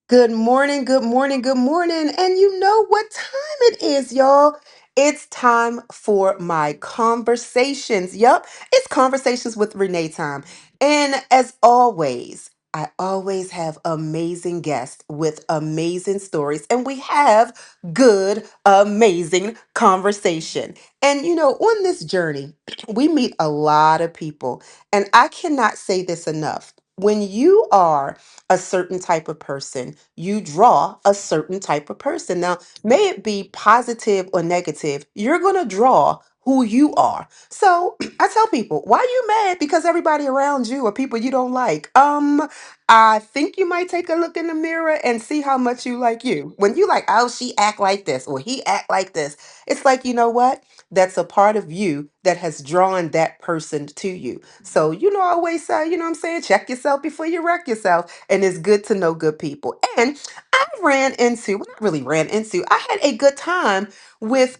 Good morning, good morning, good morning. And you know what time it is, y'all? It's time for my conversations. Yup, it's conversations with Renee time. And as always, I always have amazing guests with amazing stories, and we have good, amazing conversation. And on this journey, we meet a lot of people, and I cannot say this enough. When you are a certain type of person, you draw a certain type of person. Now, may it be positive or negative, you're going to draw who you are. So I tell people, why you mad because everybody around you are people you don't like? I think you might take a look in the mirror and see how much you like you. When you like, oh, she act like this or he act like this, it's like, you know what? That's a part of you that has drawn that person to you. So, I always say, what I'm saying, check yourself before you wreck yourself. And it's good to know good people. And I ran into, well, not really ran into, I had a good time with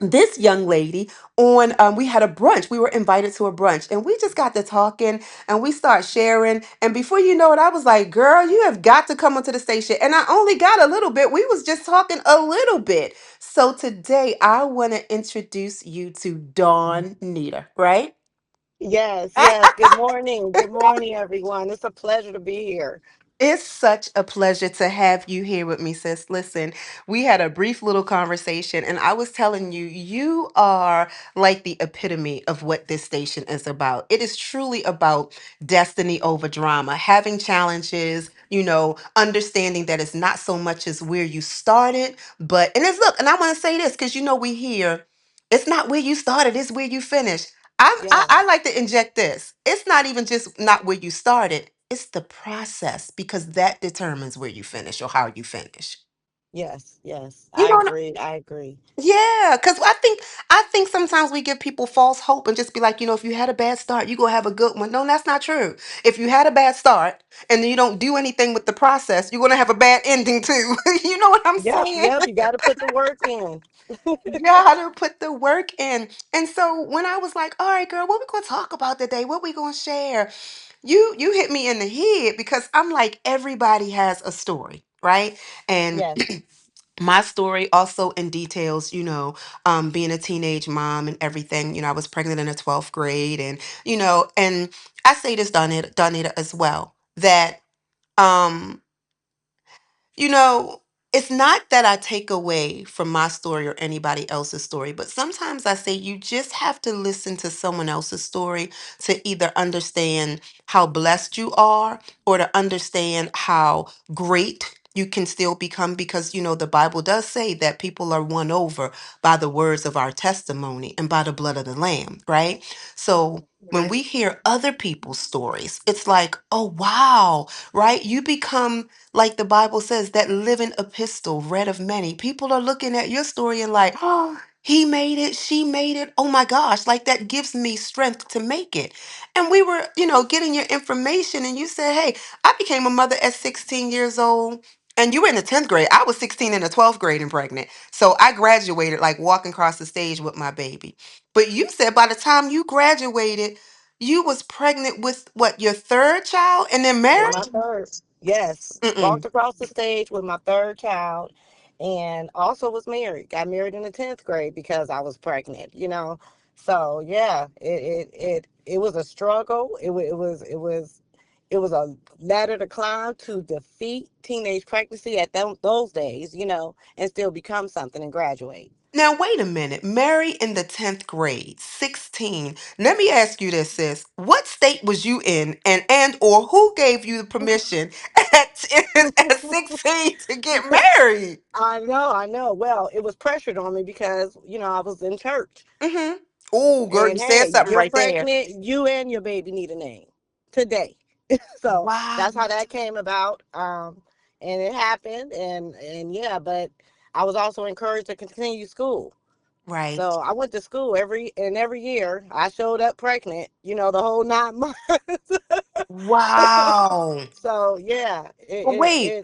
this young lady on we had a brunch. We were invited to a brunch and we just got to talking and we start sharing, and before you know it, I was like, girl, you have got to come onto the station. And I only got a little bit. We was just talking a little bit. So today I want to introduce you to Dawn Nita, right? Yes, yes. Good morning. Good morning, everyone. It's a pleasure to be here. It's such a pleasure to have you here with me, sis. Listen, we had a brief little conversation, and I was telling you, you are like the epitome of what this station is about. It is truly about destiny over drama, having challenges, understanding that it's not so much as where you started, and it's look, and I want to say this because we hear it's not where you started, it's where you finish. I Yes, like to inject this. It's not even just not where you started, it's the process because that determines where you finish or how you finish. yes, yes. You I know, agree. I agree. yeah, because I think sometimes we give people false hope and just be like, if you had a bad start, you gonna have a good one. No, that's not true. If you had a bad start and then you don't do anything with the process, you're gonna have a bad ending too. You know what I'm Yep, saying? yep. You got to put the work in. Gotta put the work in. And so when I was like, all right, girl, what we gonna talk about today? What we gonna share? You hit me in the head because I'm like, everybody has a story, right? And Yes, my story also in details, being a teenage mom and everything. I was pregnant in the 12th grade, and I say this, Donita as well, that um you know, it's not that I take away from my story or anybody else's story, but sometimes I say you just have to listen to someone else's story to either understand how blessed you are or to understand how great you can still become, because the Bible does say that people are won over by the words of our testimony and by the blood of the lamb, right? So when right. we hear other people's stories, it's like, oh wow, right? You become, like the Bible says, that living epistle read of many. People are looking at your story and like, oh, he made it, she made it. Oh my gosh, like that gives me strength to make it. And we were, getting your information, and you said, hey, I became a mother at 16 years old. And you were in the 10th grade. I was 16 in the 12th grade and pregnant. So I graduated like walking across the stage with my baby. But you said by the time you graduated, you was pregnant with what, your third child and then With my married? third, yes. Walked Mm-mm. across the stage with my third child and also was married. Got married in the 10th grade because I was pregnant. So, yeah, it was a struggle. It was a ladder to climb to defeat teenage pregnancy at those days, and still become something and graduate. Now, wait a minute. Mary in the 10th grade, 16. Let me ask you this, sis. What state was you in, and or who gave you the permission at, at 16 to get married? I know. Well, it was pressured on me because, I was in church. Mm-hmm. Oh, girl, you And said hey, something you're right there. pregnant, you and your baby need a name today. So Wow. that's how that came about. And it happened and yeah, but I was also encouraged to continue school. Right. So I went to school every year. I showed up pregnant, the whole 9 months. Wow. So yeah, But wait.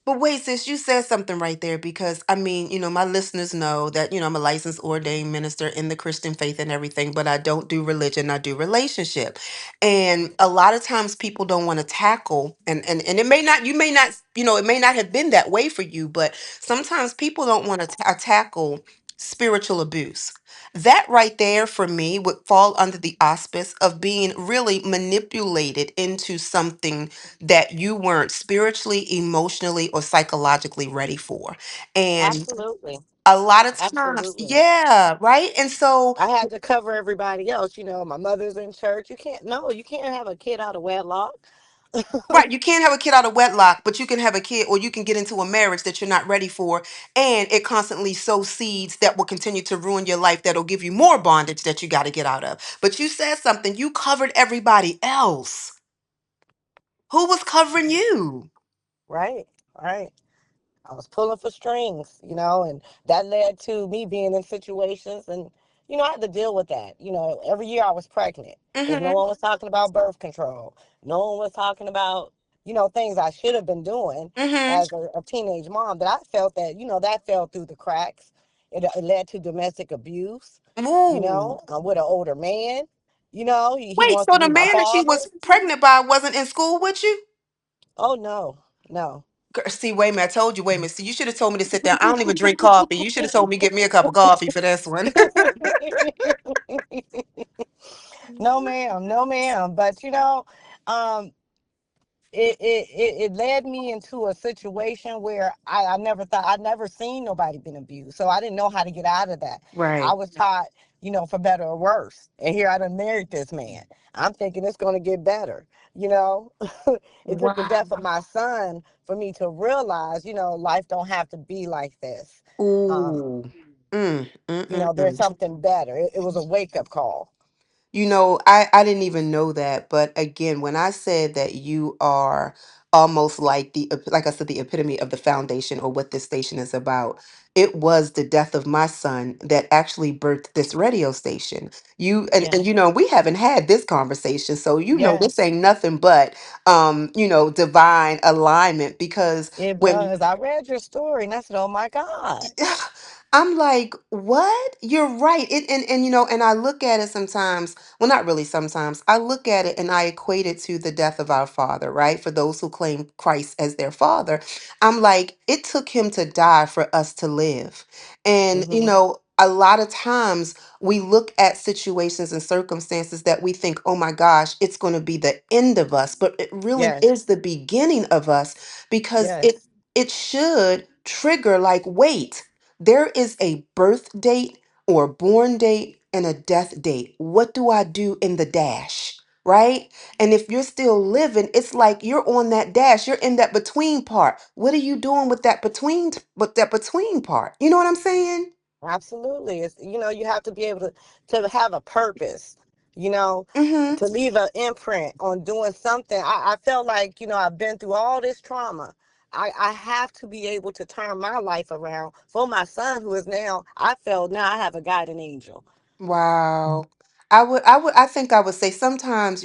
But wait, sis, you said something right there because I mean, my listeners know that, I'm a licensed ordained minister in the Christian faith and everything, but I don't do religion, I do relationship. And a lot of times people don't want to tackle and it may not, you may not, it may not have been that way for you, but sometimes people don't want to tackle spiritual abuse. That right there for me would fall under the auspice of being really manipulated into something that you weren't spiritually, emotionally, or psychologically ready for. And Absolutely. a lot of times, Absolutely. yeah, right? And so, I had to cover everybody else. My mother's in church. You can't have a kid out of wedlock. right, you can't have a kid out of wedlock, but you can have a kid or you can get into a marriage that you're not ready for. And it constantly sows seeds that will continue to ruin your life, that'll give you more bondage that you got to get out of. But you said something, you covered everybody else. Who was covering you? Right, right. I was pulling for strings, and that led to me being in situations, and I had to deal with that. Every year I was pregnant because no Mm-hmm. one was talking about birth control. No one was talking about, things I should have been doing Mm-hmm. as a teenage mom. That I felt that, that fell through the cracks. It led to domestic abuse, Ooh. with an older man. He Wait, wants to so the be my man that she father. was pregnant by wasn't in school with you? Oh no, no. See, wait a minute. I told you, wait a minute. See, you should have told me to sit down. I don't even drink coffee. You should have told me get me a cup of coffee for this one. No, ma'am, no, ma'am. But um, it led me into a situation where I never thought I'd never seen nobody been abused, so I didn't know how to get out of that. I Right. was taught, for better or worse, and here I done married this man. I'm thinking it's gonna get better. You know, it took the death of Wow. my son for me to realize, life don't have to be like this. Um, Ooh. there's Mm. something better. It was a wake up call. I didn't even know that. But again, when I said that you are almost like like I said, the epitome of the foundation or what this station is about, it was the death of my son that actually birthed this radio station. And Yes, we haven't had this conversation. So this yes. ain't nothing but divine alignment because It when was. I read your story and I said, oh my God. I'm like, what? You're right. And I look at it sometimes, well, not really sometimes. I look at it and I equate it to the death of our father, right? For those who claim Christ as their father. I'm like, it took him to die for us to live. And, Hmm. a lot of times we look at situations and circumstances that we think, oh my gosh, it's going to be the end of us. But it really Yes, is the beginning of us because it yes, it should trigger like, wait. There is a birth date or a born date and a death date. What do I do in the dash? Right? And if you're still living, it's like you're on that dash. You're in that between part. What are you doing with that between part? You know what I'm saying? absolutely. You have to be able to have a purpose, you know, Mm-hmm. to leave an imprint on doing something. I felt like, I've been through all this trauma. I have to be able to turn my life around for my son, who is now, I felt now I have a guardian angel. Wow. I think I would say sometimes,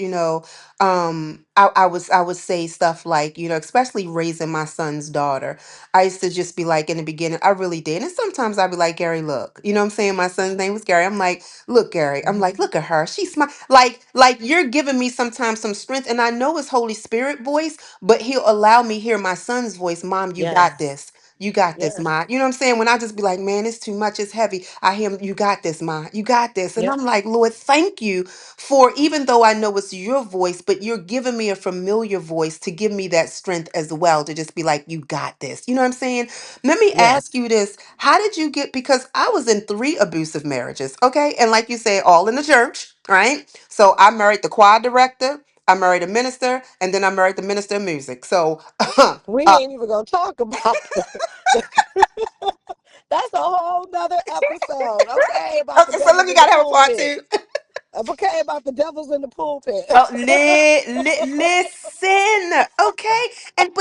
I would say stuff like, especially raising my son's daughter. I used to just be like in the beginning, I really did. And sometimes I'd be like, Gary, look, you know what I'm saying? My son's name was Gary. I'm like, look, Gary, I'm like, Mhm. look at her. She's smart. Like you're giving me sometimes some strength. And I know it's Holy Spirit voice, but he'll allow me hear my son's voice. Mom, you got Yes, this. You got this, yes, Ma. You know what I'm saying? When I just be like, man, it's too much, it's heavy. I hear him, you got this, Ma. You got this. And yep, I'm like, Lord, thank you for even though I know it's your voice, but you're giving me a familiar voice to give me that strength as well to just be like, you got this. You know what I'm saying? Let me ask yes. you this. How did you get, because I was in 3 abusive marriages, okay? And like you say, all in the church, right? So I married the choir director, I married a minister, and then I married the minister of music. So, We ain't even gonna talk about that's a whole nother episode, okay, about the okay, so look, devils you in the gotta have a part pulpit. 2. Okay, about the devils in the pulpit. Oh, listen, okay, and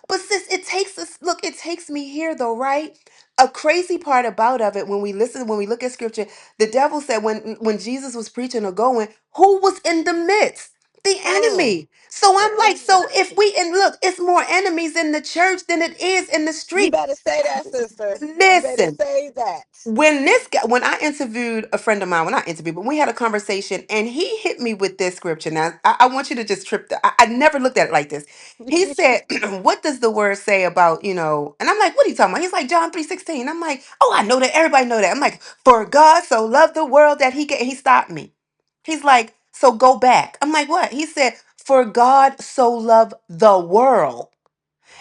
but sis, it takes us. Look, it takes me here though, right? A crazy part about of it when we look at scripture, the devil said when Jesus was preaching or going, who was in the midst? The Mm. enemy. So I'm like, so if we, and look, it's more enemies in the church than it is in the You street. better say that, sister. You better Listen, say that. when this guy, when I interviewed a friend of mine, when I interviewed, but we had a conversation, and he hit me with this scripture. Now, I want you to just trip. I never looked at it like this. He said, "What does the word say about, you know?" And I'm like, "What are you talking about?" He's like, "John 3:16." I'm like, "Oh, I know that. Everybody know that." I'm like, "For God so loved the world that he gave." He stopped me. He's like, "So go back." I'm like, "What?" He said, "For God so loved the world."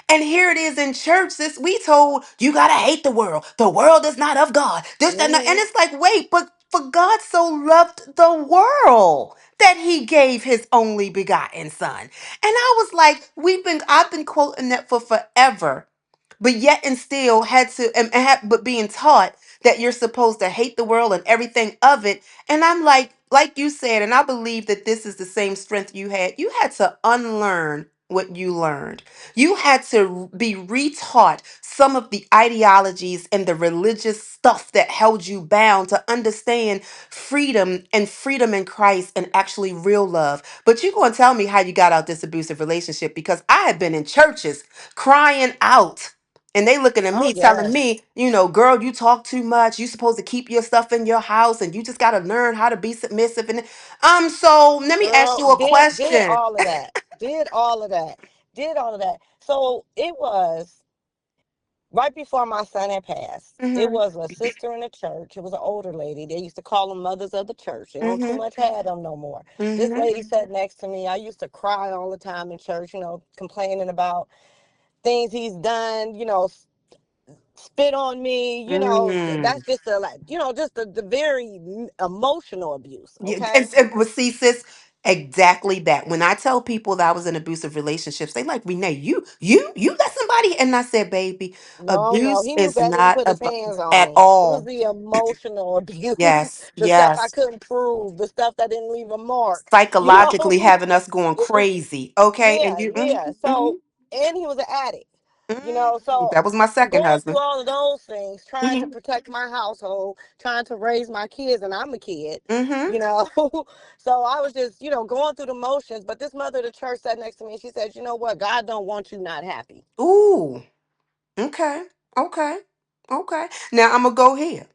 And here it is in church. This we told you gotta hate the world. The world is not of God. This that, and that. And Hmm. it's like, wait, but for God so loved the world that He gave His only begotten Son. And I was like, I've been quoting that for forever, but yet and still had to, but being taught that you're supposed to hate the world and everything of it. And I'm like you said, and I believe that this is the same strength you had. You had to unlearn what you learned. You had to be retaught some of the ideologies and the religious stuff that held you bound to understand freedom and freedom in Christ and actually real love. But you going to tell me how you got out this abusive relationship, because I have been in churches crying out. And they looking at Oh me telling yes, me, you know, girl, you talk too much. You supposed to keep your stuff in your house and you just got to learn how to be submissive. And so let me ask girl, you a did question. all of that. Did all of that. Did all of that. So it was right before my son had passed. It Mhm. was a sister in the church. It was an older lady. They used to call them mothers of the church. They don't too Mhm. much have them no more. This Mhm. lady sat next to me. I used to cry all the time in church, complaining about things he's done, spit on me, Mm. that's just just the very emotional abuse, Yeah, okay? but see, sis, exactly that. When I tell people that I was in abusive relationships, they like, Renee, you let somebody, and I said, baby, No, no, abuse he knew is better to not put his about hands on at me. It was all. the emotional abuse, Yes, the stuff I yes. couldn't prove, the stuff that didn't leave a mark, you Psychologically know. having us going It was, crazy. Okay, and yeah, you, yeah. mhm, So, and he was an addict, mhm. so That was my second going through husband. all of those things, trying to Hmm. protect my household, trying to raise my kids, and I'm a kid, Hmm. you know. So I was just, going through the motions. But this mother of the church sat next to me and she said, you know what? God don't want you not happy. Ooh. Okay. Okay. Okay. Now I'm gonna go here.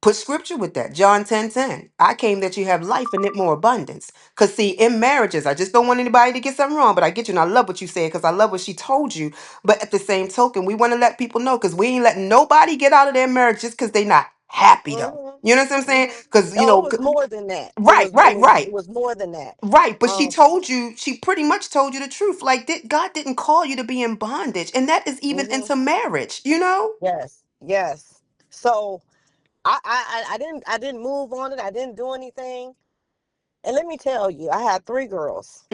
Put scripture with that. John 10:10. I came that you have life and it more abundance. Because, see, in marriages, I just don't want anybody to get something wrong, but I get you. And I love what you said because I love what she told you. But at the same token, we want to let people know, because we ain't letting nobody get out of their marriage just because they not happy, though. Hmm. You know what I'm saying? Hmm. Because, Oh, it was more than that. It right, was, it right, was, it right. was more than that. Right, but she Um, told you, she pretty much told you the truth. Like, God didn't call you to be in bondage, and that is even hmm. into marriage, you know? Yes, yes. So I didn't move on it. I didn't do anything. And let me tell you, I had three girls,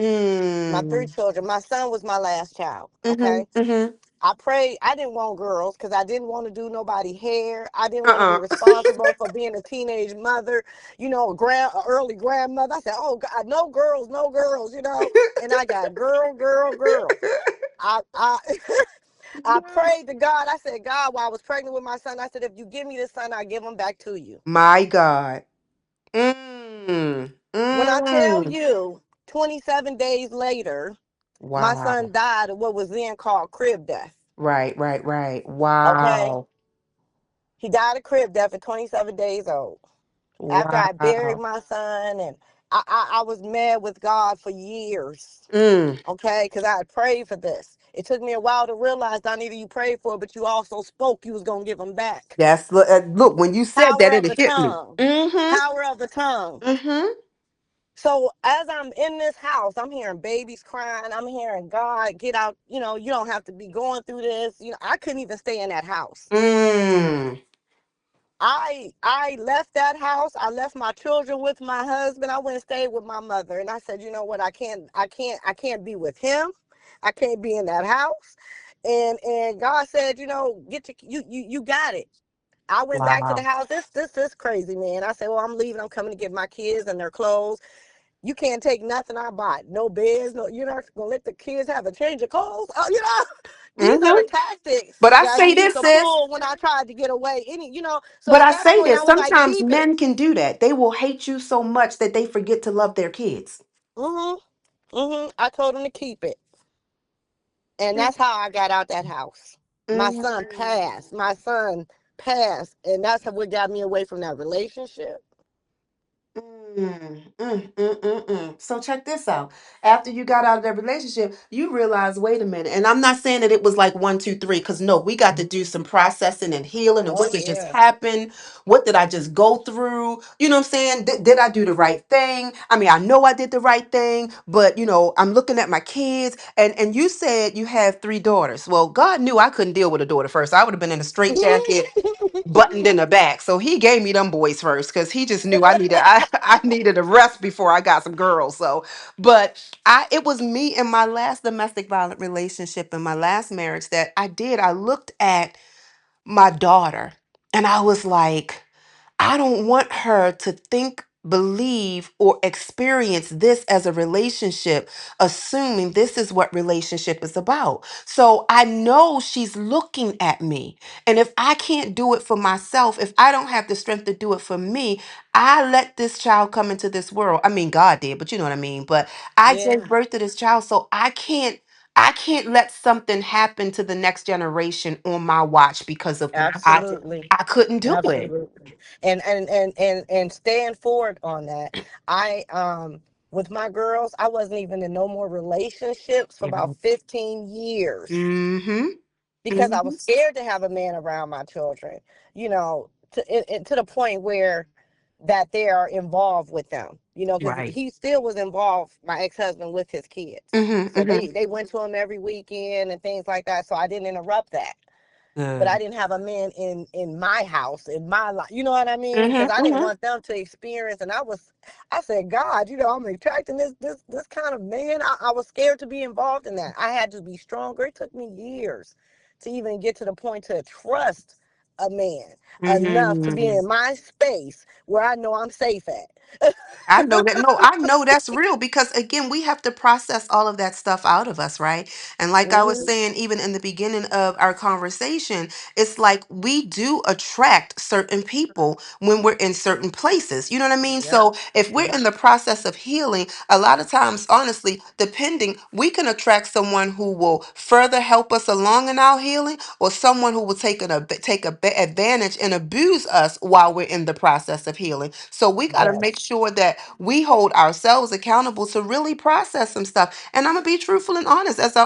my three Mm. children. My son was my last child. Mm-hmm. Okay. Mm-hmm. I prayed. I didn't want girls because I didn't want to do nobody hair. I didn't want to be Uh-uh. responsible for being a teenage mother, a early grandmother. I said, "Oh God, no girls, no girls," And I got girl, girl, girl. I I prayed to God. I said, God, while I was pregnant with my son, I said, if you give me this son, I give him back to you. My God. Mm. When I tell Mm. you, 27 days later, my son Wow. died of what was then called crib death. Right, right, right. Okay. Wow. He died of crib death at 27 days old. After I buried Wow. my son, and I was mad with God for years. Mm. Okay, because I had prayed for this. It took me a while to realize, Donnitia, you prayed for it, but you also spoke you was gonna give him back. That's look, when you said that, Power of it the hit me. tongue. Mm-hmm. Power of the tongue. Mm-hmm. So as I'm in this house, I'm hearing babies crying. I'm hearing God get out. You don't have to be going through this. I couldn't even stay in that house. Mm. I left that house. I left my children with my husband. I went and stayed with my mother. And I said, you know what? I can't be with him. I can't be in that house. And God said, get you got it. I went back to the Wow. house. This is crazy, man. I said, well, I'm leaving. I'm coming to get my kids and their clothes. You can't take nothing I bought. No beds. No, you're not gonna let the kids have a change of clothes. Oh, these are the Mm-hmm. tactics But I that he say used this, to sis. pull when I tried to get away. So But at I that say point, I this. was like, Sometimes keep it. men can do that. They will hate you so much that they forget to love their kids. Hmm. I told him to keep it, and that's how I got out that house. My son Mm-hmm. passed. My son passed, and that's what got me away from that relationship. So check this out. After you got out of that relationship, you realized, wait a minute. And I'm not saying that it was like one, two, three, because no, we got to do some processing and healing. And Oh what did just yeah. happen? What did I just go through? You know what I'm saying? Did I do the right thing? I mean, I know I did the right thing, but I'm looking at my kids. And you said you have three daughters. Well, God knew I couldn't deal with a daughter first. I would have been in a straight jacket buttoned in the back. So he gave me them boys first because he just knew I needed a rest before I got some girls. So, but it was me in my last domestic violent relationship in my last marriage that I looked at my daughter and I was like, I don't want her to think, believe, or experience this as a relationship, assuming this is what relationship is about. So I know she's looking at me. And if I can't do it for myself, if I don't have the strength to do it for me, I let this child come into this world. I mean, God did, but you know what I mean. But I Yeah, gave birth to this child, so I can't let something happen to the next generation on my watch because of absolutely. I couldn't do it. Absolutely. And stand forward on that. I with my girls, I wasn't even in no more relationships for Yeah. about 15 years Mm-hmm. because I Mm-hmm. was scared to have a man around my children, to the point where that they are involved with them, because Right. he still was involved, my ex-husband, with his kids. Mm-hmm. So Mm-hmm. they went to him every weekend and things like that. So I didn't interrupt that, but I Good. didn't have a man in my house, in my life. You know what I mean? Because Mm-hmm. I didn't Mm-hmm. want them to experience. And I said, God, I'm attracting this kind of man. I was scared to be involved in that. I had to be stronger. It took me years to even get to the point to trust a man enough to be Mm-hmm. in my space where I know I'm safe at. I know that. No, I know that's real because again, we have to process all of that stuff out of us, right? And like I was Hmm. saying, even in the beginning of our conversation, it's like we do attract certain people when we're in certain places. You know what I mean? Yep. So if we're Yep. in the process of healing, a lot of times, honestly, depending, we can attract someone who will further help us along in our healing, or someone who will advantage and abuse us while we're in the process of healing. So we got to make Yes. sure that we hold ourselves accountable to really process some stuff. And I'm gonna be truthful and honest, as I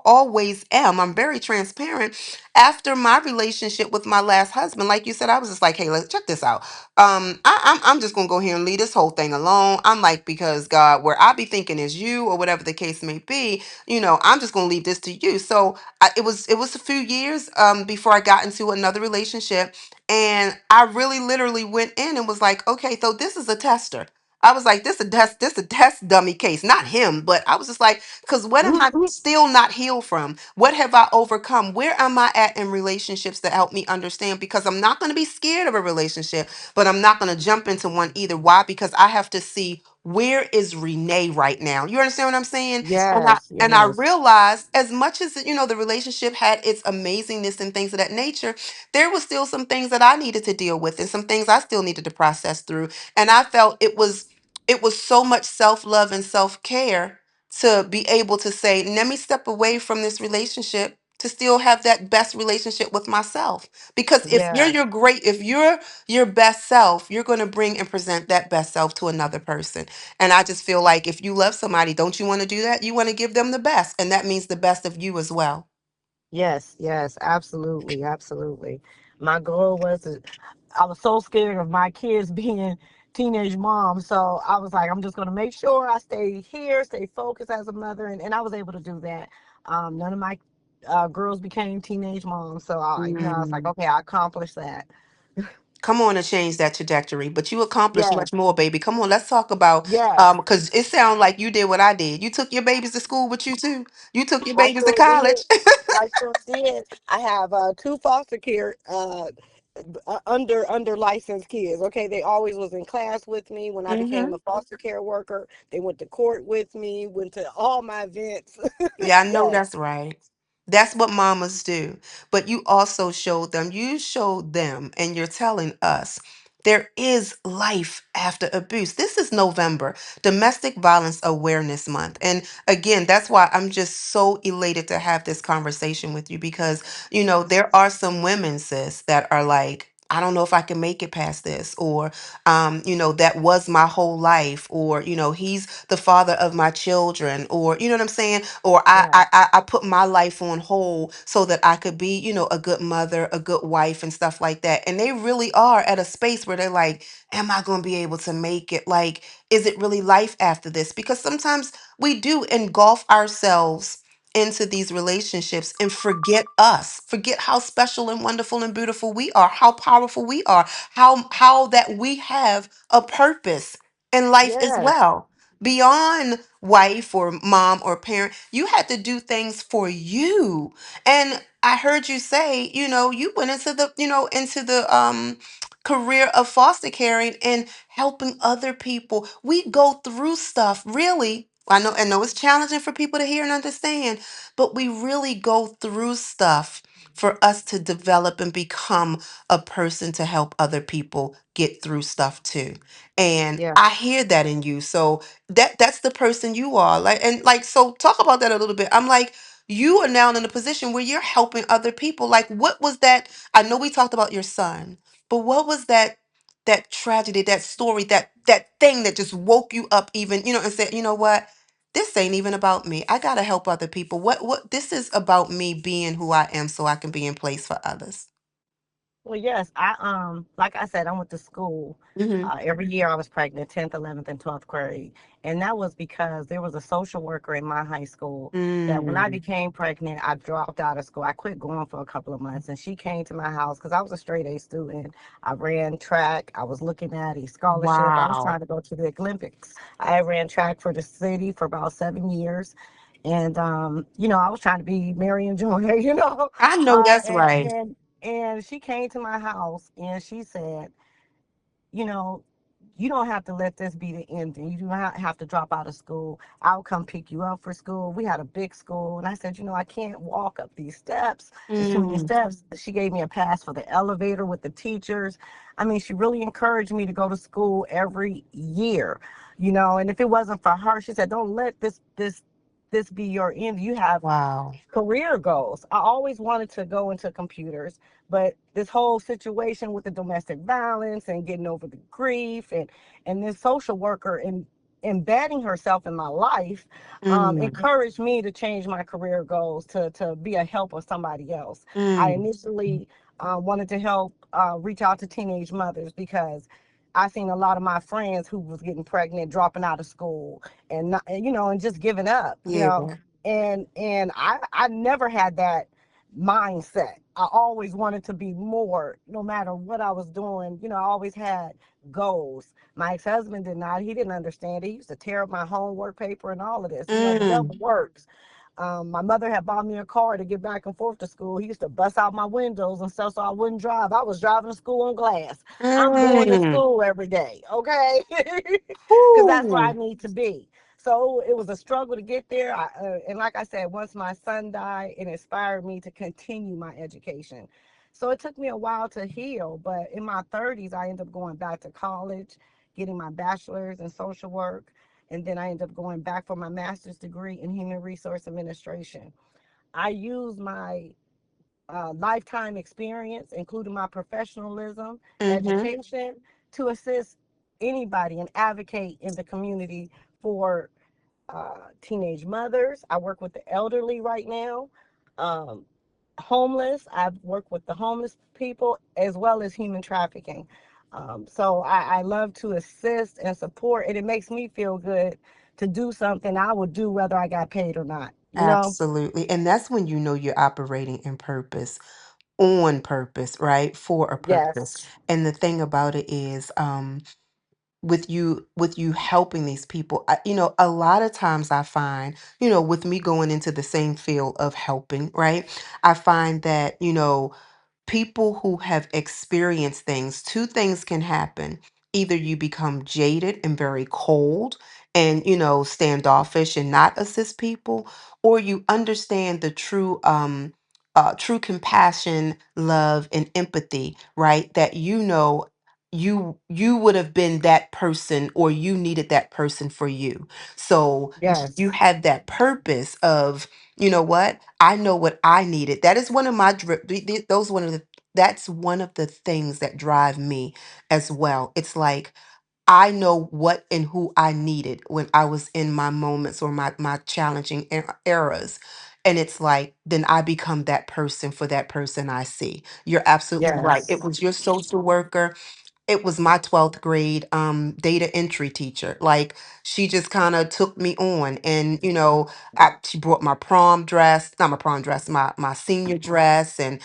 always am. I'm very transparent. After my relationship with my last husband, like you said, I was just like, hey, let's check this out. I'm just gonna go here and leave this whole thing alone. I'm like, because God, where I be thinking is you, or whatever the case may be, I'm just gonna leave this to you. So it was a few years before I got into another relationship, and I really literally went in and was like, okay, so this is a tester. I was like, this a test dummy case, not him, but I was just like, because what am I still not healed from? What have I overcome? Where am I at in relationships that help me understand? Because I'm not going to be scared of a relationship, but I'm not going to jump into one either. Why? Because I have to see, where is Renee right now? You understand what I'm saying? And I Yes. and I Yes. realized, as much as the relationship had its amazingness and things of that nature, there was still some things that I needed to deal with and some things I still needed to process through. And I felt it was so much self-love and self-care to be able to say, let me step away from this relationship to still have that best relationship with myself. Because if you're Yes. your great if you're your best self, you're going to bring and present that best self to another person. And I just feel like, if you love somebody, don't you want to do that? You want to give them the best, and that means the best of you as well. Yes, yes, absolutely, absolutely. My goal was I was so scared of my kids being teenage moms. So I was like, I'm just going to make sure I stay here, stay focused as a mother. And I was able to do that. None of my girls became teenage moms. So I was like, Mm. okay, I accomplished that. Come on and change that trajectory. But you accomplished Yes, much more, baby. Come on, let's talk about, yes, because it sounds like you did what I did. You took your babies to school with you too. You took your I babies to sure did. college. I sure did. I have two foster care under licensed kids. Okay, they always was in class with me when I became Hmm. a foster care worker. They went to court with me, went to all my events. Yeah, I know Yes, that's right. That's what mamas do. But you also showed them, and you're telling us there is life after abuse. This is November, Domestic Violence Awareness Month. And again, that's why I'm just so elated to have this conversation with you because, there are some women, sis, that are like, I don't know if I can make it past this, or, that was my whole life, or, he's the father of my children, or, you know what I'm saying? Or Yeah. I put my life on hold so that I could be, a good mother, a good wife, and stuff like that. And they really are at a space where they're like, am I going to be able to make it? Like, is it really life after this? Because sometimes we do engulf ourselves into these relationships and forget us, forget how special and wonderful and beautiful we are, how powerful we are, how that we have a purpose in life as Yes. well. Beyond wife or mom or parent, you had to do things for you. And I heard you say, you went into the career of foster caring and helping other people. We go through stuff, really. I know it's challenging for people to hear and understand, but we really go through stuff for us to develop and become a person to help other people get through stuff too. And Yeah. I hear that in you. So that's the person you are. So talk about that a little bit. I'm like, you are now in a position where you're helping other people. Like, what was that? I know we talked about your son, but what was that tragedy, that story, that thing that just woke you up even, and said, you know what? This ain't even about me. I gotta help other people. What this is about me being who I am so I can be in place for others. Well, yes, like I said, I went to school. Mm-hmm. Every year I was pregnant, 10th, 11th, and 12th grade. And that was because there was a social worker in my high school that when I Mm, became pregnant, I dropped out of school. I quit going for a couple of months, and she came to my house because I was a straight A student. I ran track. I was looking at a scholarship. I was wow. trying to go to the Olympics. I ran track for the city for about 7 years. And I was trying to be Marion Joy, I know uh, that's and right. and and she came to my house and she said, you know, you don't have to let this be the ending. You do not have to drop out of school. I'll come pick you up for school. We had a big school. And I said, I can't walk up these steps. It's too many Mm, steps. She gave me a pass for the elevator with the teachers. I mean, she really encouraged me to go to school every year, and if it wasn't for her, she said, don't let this be your end. You have wow. career goals. I always wanted to go into computers, but this whole situation with the domestic violence and getting over the grief and this social worker and embedding herself in my life Mm, encouraged me to change my career goals to be a help of somebody else. I mm, initially wanted to help reach out to teenage mothers because I seen a lot of my friends who was getting pregnant, dropping out of school, and not, and just giving up. yeah. And I never had that mindset. I always wanted to be more, no matter what I was doing. I always had goals. My ex-husband did not. He didn't understand it. He used to tear up my homework paper and all of this. The Mm, devil works. My mother had bought me a car to get back and forth to school. He used to bust out my windows and stuff so I wouldn't drive. I was driving to school on glass. I'm going to mm. school every day, okay? Because that's where I Whew. need to be. So it was a struggle to get there. And like I said, once my son died, it inspired me to continue my education. So it took me a while to heal, but in my 30s, I ended up going back to college, getting my bachelor's in social work, and then I ended up going back for my master's degree in human resource administration. I used my lifetime experience, including my professionalism, Mm-hmm. education, to assist anybody and advocate in the community for teenage mothers. I work with the elderly right now. Um, Homeless. I've worked with the homeless people as well as human trafficking. So I love to assist and support, and it makes me feel good to do something I would do whether I got paid or not. Absolutely. And that's when you know you're operating in purpose, on purpose, right? For a purpose. Yes. And the thing about it is, with you helping these people, a lot of times I find, with me going into the same field of helping, right? I find that, people who have experienced things, two things can happen. Either you become jaded and very cold and, standoffish and not assist people, or you understand the true compassion, love, and empathy, right? That you would have been that person, or you needed that person for you. So you Yes. had that purpose of, you know what, I know what I needed. That is one of my those one of the that's one of the things that drive me as well. It's like I know what and who I needed when I was in my moments, or my challenging eras. And it's like, then I become that person for that person I see. You're absolutely right. It Yes. was your social worker, it was my 12th grade data entry teacher. Like, she just kind of took me on, and she brought my prom dress, not my prom dress, my senior dress, and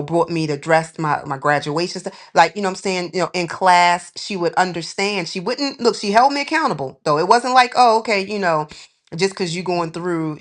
brought me the dress, my graduation stuff. Like, I'm saying, in class, she would understand. She wouldn't look, she held me accountable, though. It wasn't like, oh, okay, just because you going through,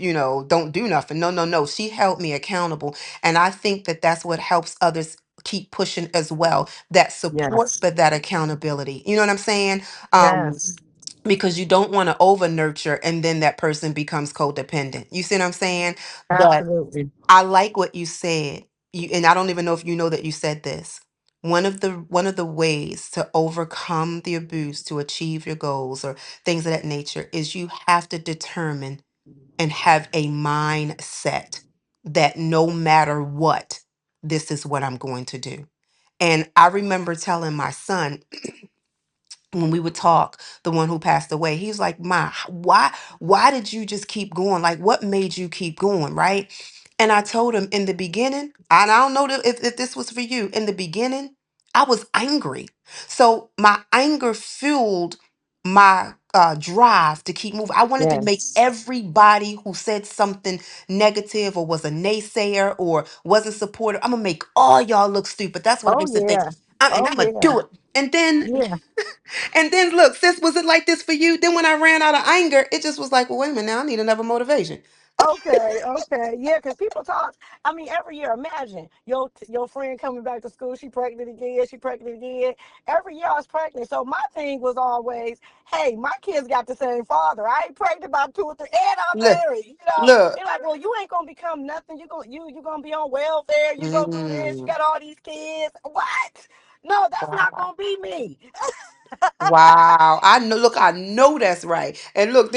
don't do nothing. No, no, no. She held me accountable. And I think that that's what helps others keep pushing as well, that support, Yes. but that accountability. You know what I'm saying? Yes. Because you don't want to over nurture, and then that person becomes codependent. You see what I'm saying? But Absolutely. I like what you said. And I don't even know if you know that you said this. One of the ways to overcome the abuse, to achieve your goals or things of that nature, is you have to determine and have a mindset that no matter what, this is what I'm going to do. And I remember telling my son, when we would talk, the one who passed away, he was like, "Ma, why did you just keep going? Like, what made you keep going?" Right? And I told him, in the beginning, and I don't know if this was for you, in the beginning, I was angry. So my anger fueled my drive to keep moving. I wanted to make Yes. everybody who said something negative, or was a naysayer, or wasn't supportive, I'm gonna make all y'all look stupid. That's what I Oh used to think. yeah. And Oh I'm gonna yeah. do it. And then Yeah. look, sis, was it like this for you? Then when I ran out of anger, it just was like, well, wait a minute, now I need another motivation. Okay, okay, yeah, because people talk. I mean, every year, imagine your friend coming back to school. She pregnant again. She pregnant again. Every year I was pregnant. So my thing was always, hey, my kids got the same father. I ain't pregnant by two or three, and I'm Look, married. look. They're like, well, you ain't gonna become nothing. You gonna be on welfare. You gonna do this. You Mm, got all these kids. What? No, that's not wow. gonna be me. Wow. I know, look, I know that's right. And look,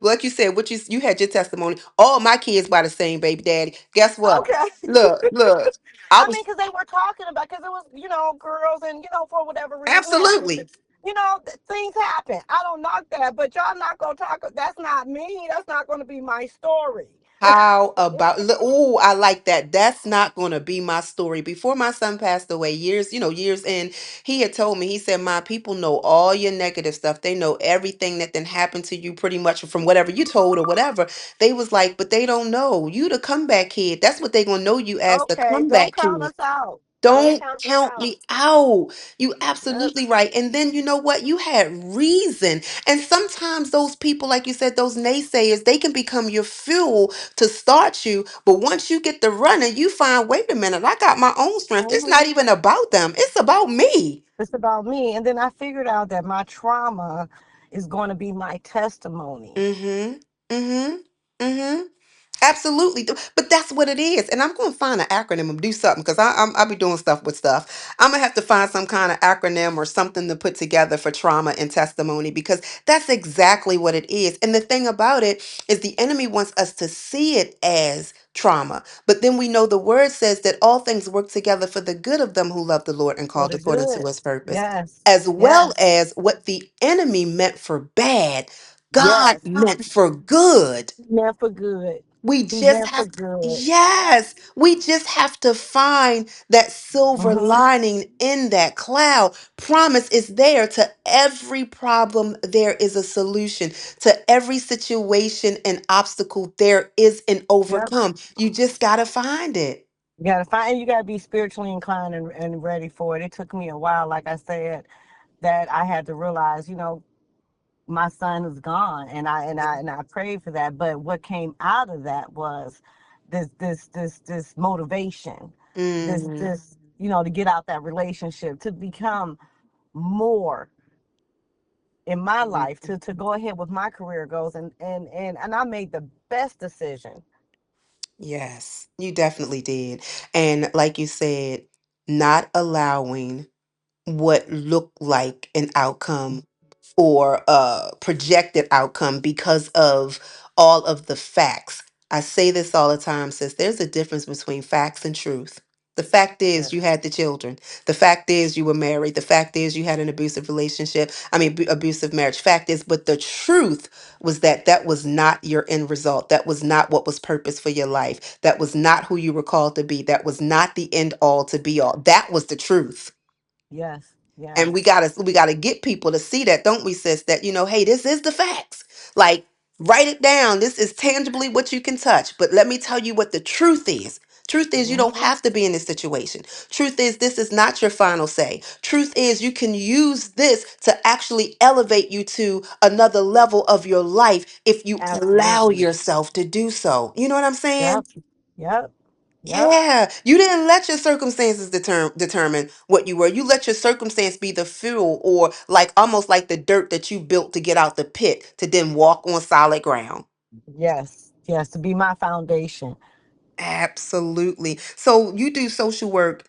like you said, what you had your testimony. All my kids by the same baby daddy. Guess what? Okay. Look. I I was mean, because they were talking about, because it was, girls, and, for whatever reason, absolutely. things happen. I don't knock that, but y'all not going to talk. That's not me. That's not going to be my story. How about, oh, I like that. That's not going to be my story. Before my son passed away, years in, he had told me, he said, "My people know all your negative stuff. They know everything that then happened to you, pretty much from whatever you told or whatever." They was like, "But they don't know you, the comeback kid. That's what they going to know you as, the Okay, don't comeback count kid. us out. Don't Don't count us count out. me out." You Yep. absolutely right. And then you know what? You had reason. And sometimes those people, like you said, those naysayers, they can become your fuel to start you. But once you get the running, you find, wait a minute, I got my own strength. It's not Mhm. even about them. It's about me. It's about me. And then I figured out that my trauma is going to be my testimony. Mm-hmm. Mm-hmm. Mm-hmm. Absolutely. But that's what it is. And I'm going to find an acronym and do something, because I'll be doing stuff with stuff. I'm going to have to find some kind of acronym or something to put together for trauma and testimony, because that's exactly what it is. And the thing about it is, the enemy wants us to see it as trauma. But then we know the word says that all things work together for the good of them who love the Lord and For called the according to good. his purpose, Yes. as well Yes. as what the enemy meant for bad, God Yes. meant for good. He meant for good. We He just meant for have good. yes, we just have to find that silver Hmm. lining in that cloud. Promise is there. To every problem, there is a solution. To every situation and obstacle, there is an Yep. overcome. You just got to find it. You gotta find. You gotta be spiritually inclined and ready for it. It took me a while, like I said, that I had to realize, my son is gone, and I prayed for that. But what came out of that was this motivation, Mm, to get out that relationship, to become more in my life, to go ahead with my career goals, and I made the best decision. yes, you definitely did. And like you said, not allowing what looked like an outcome or a projected outcome because of all of the facts. I say this all the time, sis. There's a difference between facts and truth. The fact is, Yes. you had the children. The fact is, you were married. The fact is, you had an abusive relationship. I mean, abusive marriage. Fact is, but the truth was that that was not your end result. That was not what was purpose for your life. That was not who you were called to be. That was not the end all to be all. That was the truth. Yes. And we Yes. gotta get people to see that, don't we, sis? That, hey, this is the facts. Like, write it down. This is tangibly what you can touch. But let me tell you what the truth is. Truth is, you don't Hmm. have to be in this situation. Truth is, this is not your final say. Truth is, you can use this to actually elevate you to another level of your life if you allow Absolutely. yourself to do so. You know what I'm saying? Yep. Yep. Yep. Yeah, you didn't let your circumstances determine what you were. You let your circumstance be the fuel, or like almost like the dirt that you built to get out the pit to then walk on solid ground. Yes. Yes. To be my foundation. Absolutely. So you do social work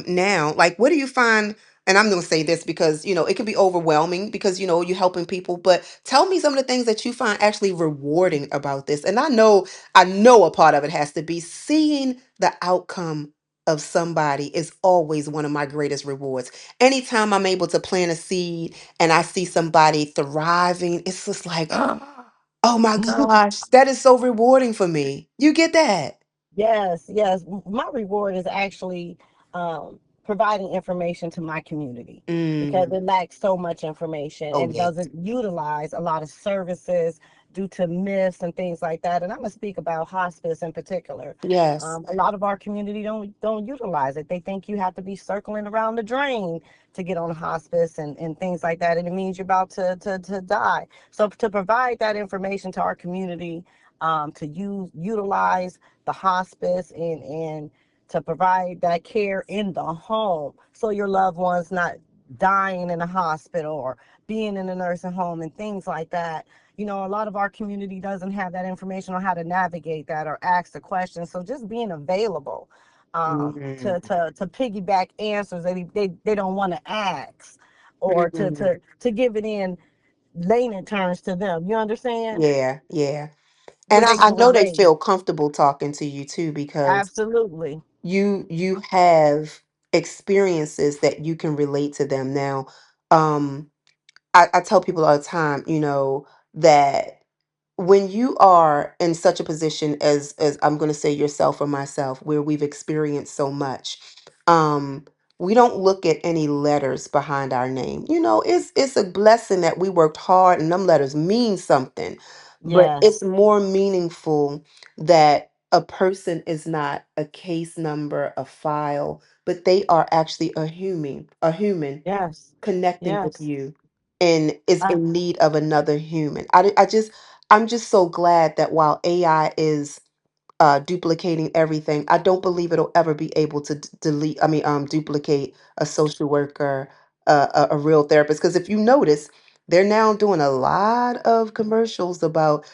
now. Like, what do you find, and I'm going to say this because, it can be overwhelming because, you're helping people, but tell me some of the things that you find actually rewarding about this. And I know a part of it has to be seeing the outcome of somebody is always one of my greatest rewards. Anytime I'm able to plant a seed and I see somebody thriving, it's just like, oh my gosh, that is so rewarding for me. You get that? Yes, yes. My reward is actually providing information to my community because Mm, it lacks so much information oh and yeah. doesn't utilize a lot of services due to myths and things like that. And I'm gonna speak about hospice in particular. Yes. A lot of our community don't utilize it. They think you have to be circling around the drain to get on hospice and things like that, and it means you're about to die. So to provide that information to our community, to utilize the hospice and to provide that care in the home so your loved ones not dying in a hospital or being in a nursing home and things like that. A lot of our community doesn't have that information on how to navigate that or ask the questions. So just being available to, Mm, to piggyback answers that they don't want to ask, or to, mm, to give it in layman terms to them. You understand? yeah, yeah. And Where I, they I can know they relate. feel comfortable talking to you too because Absolutely. you have experiences that you can relate to them. Now, I tell people all the time, that when you are in such a position as I'm going to say yourself or myself, where we've experienced so much, um we don't look at any letters behind our name. It's a blessing that we worked hard and them letters mean something, but it's Yes. more meaningful that a person is not a case number, a file, but they are actually a human Yes. connecting with Yes. you and is Uh, in need of another human. I'm just so glad that while AI is duplicating everything, I don't believe it'll ever be able to delete. I mean, duplicate a social worker, a real therapist. Because if you notice, they're now doing a lot of commercials about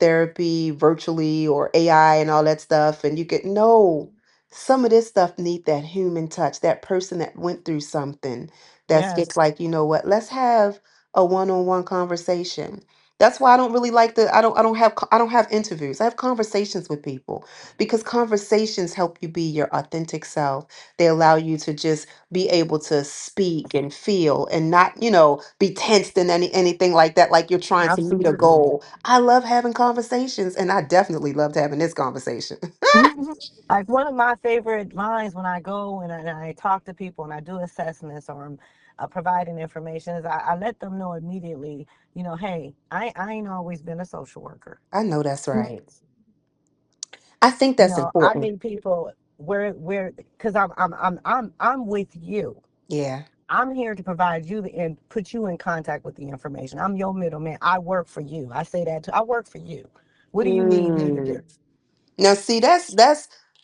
therapy virtually or AI and all that stuff, and you get no. Some of this stuff need that human touch, that person that went through something. That's just yes. like, what? Let's have a one-on-one conversation. That's why I don't really like I don't have interviews. I have conversations with people because conversations help you be your authentic self. They allow you to just be able to speak and feel and not, be tensed in anything like that, like you're trying to meet a Absolutely. goal. I love having conversations and I definitely loved having this conversation. Like one of my favorite lines when I go and I talk to people and I do assessments or I'm providing information is I let them know immediately, hey, I ain't always been a social worker. I know that's right. I think that's I important. need people where because I'm with you. Yeah. I'm here to provide you and put you in contact with the information. I'm your middleman. I work for you. I say that too. I work for you. What do you need me to do? Mm. Now, see, that's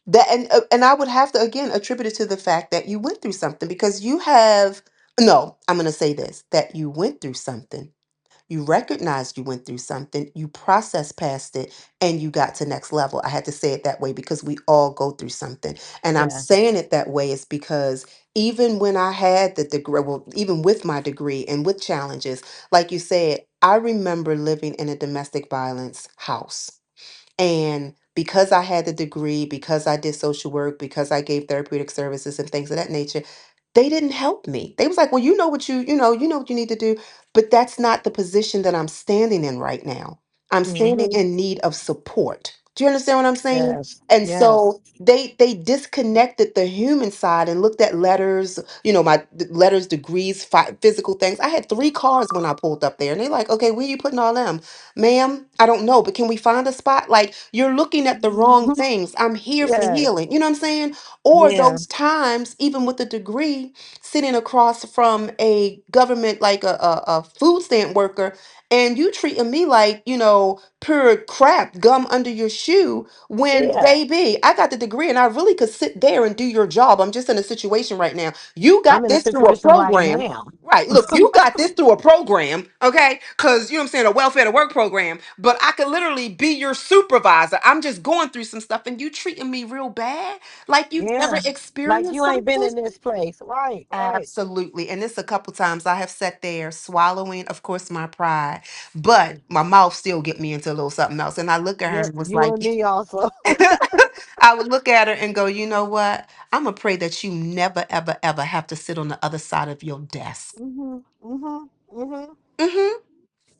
that, and I would have to again attribute it to the fact that you went through something because you have. No, I'm going to say this: that you went through something. You recognized you went through something, you processed past it, and you got to next level. I had to say it that way because we all go through something. And I'm Yeah. saying it that way is because even when I had the degree, well, even with my degree and with challenges, like you said, I remember living in a domestic violence house. And because I had the degree, because I did social work, because I gave therapeutic services and things of that nature, they didn't help me. They was like, "Well, you know what you know what you need to do, but that's not the position that I'm standing in right now. I'm standing Hmm. in need of support." Do you understand what I'm saying? Yes. And Yes. so they disconnected the human side and looked at letters, my letters, degrees, physical things. I had 3 cars when I pulled up there, and they're like, "Okay, where you putting all them?" Ma'am, I don't know, but can we find a spot? Like, you're looking at the wrong Hmm. things. I'm here for Yes. healing. You know what I'm saying? Or Yeah. those times, even with a degree, sitting across from a government, like a food stamp worker, and you treating me like, pure crap, gum under your shoe, when, Yeah. baby, I got the degree and I really could sit there and do your job. I'm just in a situation right now. You I'm got in a this through a situation right program. now. Right. Look, you got this through a program, okay? Because, you know what I'm saying, a welfare to work program. But I could literally be your supervisor. I'm just going through some stuff and you treating me real bad. Like you've never Yeah. Like experienced you ain't been something. in this place. Right. Right. Absolutely. And this a couple times I have sat there swallowing, of course, my pride, but my mouth still get me into a little something else. And I look at her Yeah. and was You like, and me also. I would look at her and go, you know what? I'm going to pray that you never, ever, ever have to sit on the other side of your desk. Mhm. Mhm. Mhm. Mhm.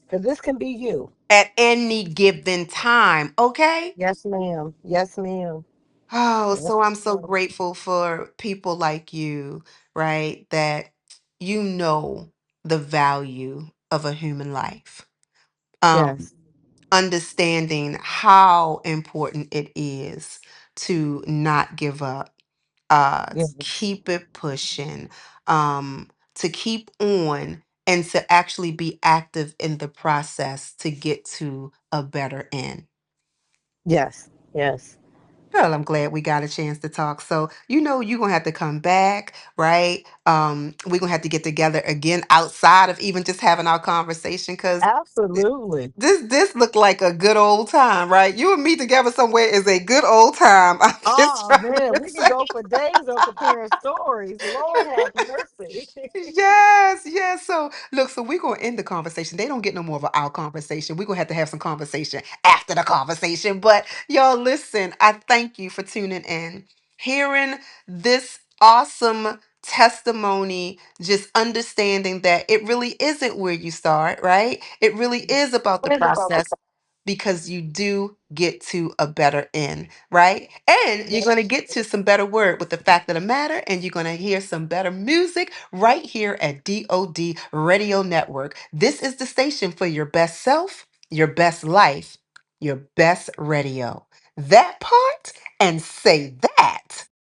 Because this can be you. At any given time. Okay. Yes, ma'am. Yes, ma'am. Oh, Yes, so I'm so ma'am. grateful for people like you, right? That you know the value of a human life. Um, Yes. Understanding how important it is to not give up, to Yes. keep it pushing, to keep on, and to actually be active in the process to get to a better end. Yes. Yes. Well, I'm glad we got a chance to talk. So, you're gonna have to come back, right? We're gonna have to get together again outside of even just having our conversation because Absolutely. this looked like a good old time, right? You and me together somewhere is a good old time. I'm just Oh trying man, to we can say. go for days on comparing stories. Lord have mercy. Yes, yes. So look, so we're gonna end the conversation. They don't get no more of our conversation. We're gonna have some conversation after the conversation. But y'all listen, I thank you for tuning in, hearing this awesome testimony, just understanding that it really isn't where you start, right? It really is about the What is about the process because you do get to a better end, right? And you're yeah. going to get to some better word with the fact of the matter, and you're going to hear some better music right here at D.O.D Radio Network. This is the station for your best self, your best life, your best radio. That part and say that.